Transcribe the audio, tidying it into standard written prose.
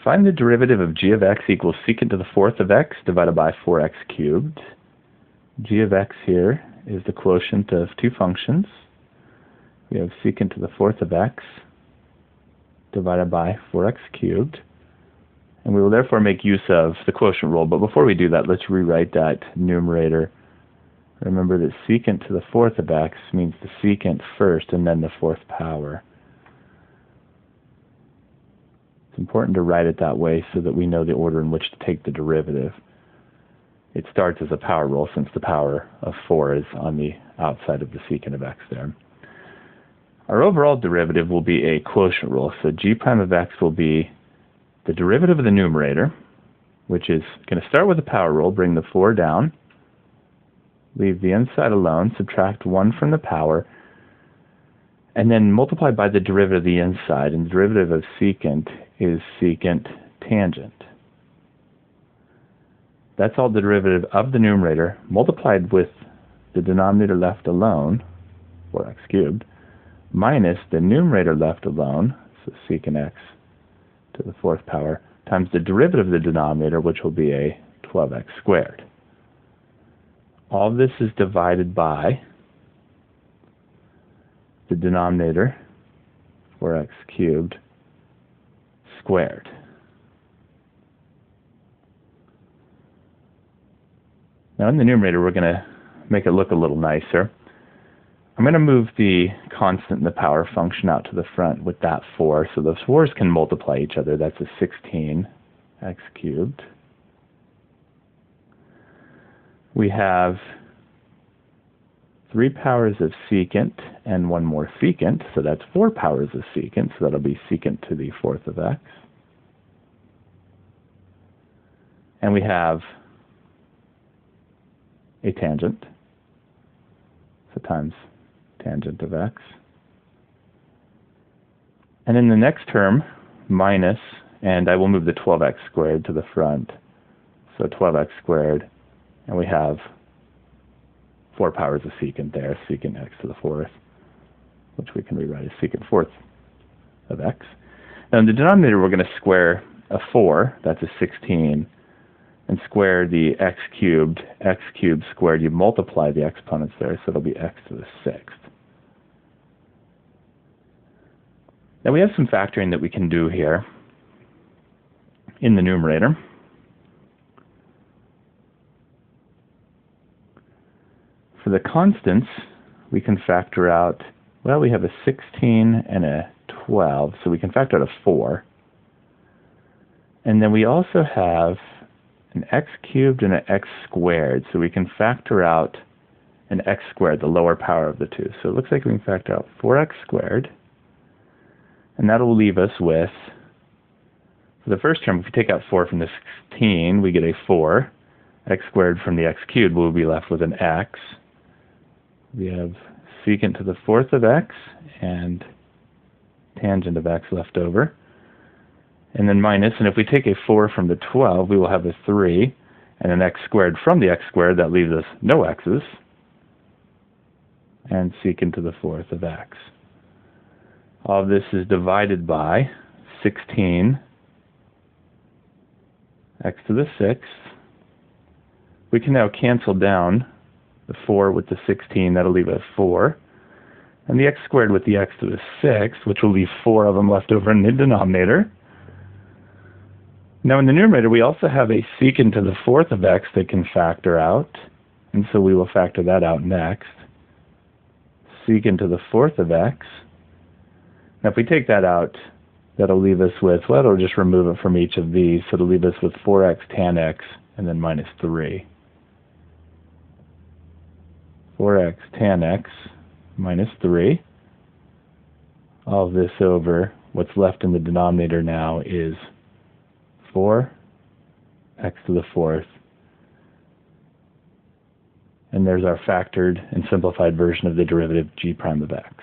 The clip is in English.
Find the derivative of g of x equals secant to the fourth of x divided by 4x cubed. G of x here is the quotient of two functions. We have secant to the fourth of x divided by 4x cubed. And we will therefore make use of the quotient rule. But before we do that, let's rewrite that numerator. Remember that secant to the fourth of x means the secant first and then the fourth power. It's important to write it that way so that we know the order in which to take the derivative. It starts as a power rule since the power of 4 is on the outside of the secant of x there. Our overall derivative will be a quotient rule. So g prime of x will be the derivative of the numerator, which is going to start with the power rule, bring the 4 down, leave the inside alone, subtract 1 from the power, and then multiply by the derivative of the inside. And the derivative of secant is secant tangent. That's all the derivative of the numerator multiplied with the denominator left alone, 4x cubed, minus the numerator left alone, so secant x to the fourth power, times the derivative of the denominator, which will be a 12x squared. All of this is divided by the denominator, 4x cubed, squared. Now in the numerator, we're going to make it look a little nicer. I'm going to move the constant in the power function out to the front with that 4, so those 4's can multiply each other. That's a 16x cubed. We have 3 powers of secant and 1 more secant, so that's 4 powers of secant, so that'll be secant to the fourth of x. And we have a tangent, so times tangent of x. And in the next term, minus, and I will move the 12x squared to the front, so 12x squared, and we have 4 powers of secant there, secant x to the fourth, which we can rewrite as secant fourth of x. Now in the denominator, we're going to square a 4, that's a 16, and square the x cubed squared. You multiply the exponents there, so it'll be x to the sixth. Now we have some factoring that we can do here in the numerator. For the constants, we can factor out, well, we have a 16 and a 12, so we can factor out a 4. And then we also have an x cubed and an x squared, so we can factor out an x squared, the lower power of the two. So it looks like we can factor out 4x squared, and that will leave us with, for the first term, if we take out 4 from the 16, we get a 4. X squared from the x cubed, we'll be left with an x. We have secant to the fourth of x and tangent of x left over. And then minus, and if we take a 4 from the 12, we will have a 3, and an x squared from the x squared, that leaves us no x's, and secant to the fourth of x. All of this is divided by 16 x to the sixth. We can now cancel down the 4 with the 16, that'll leave us 4, and the x squared with the x to the sixth, which will leave 4 of them left over in the denominator. Now in the numerator, we also have a secant to the fourth of x that can factor out, and so we will factor that out next. Secant to the fourth of x. Now if we take that out, that'll leave us with, well, it'll just remove it from each of these, so it'll leave us with 4x tan x and then minus 3. 4x tan x minus 3. All of this over, what's left in the denominator now is 4 x to the fourth. And there's our factored and simplified version of the derivative g prime of x.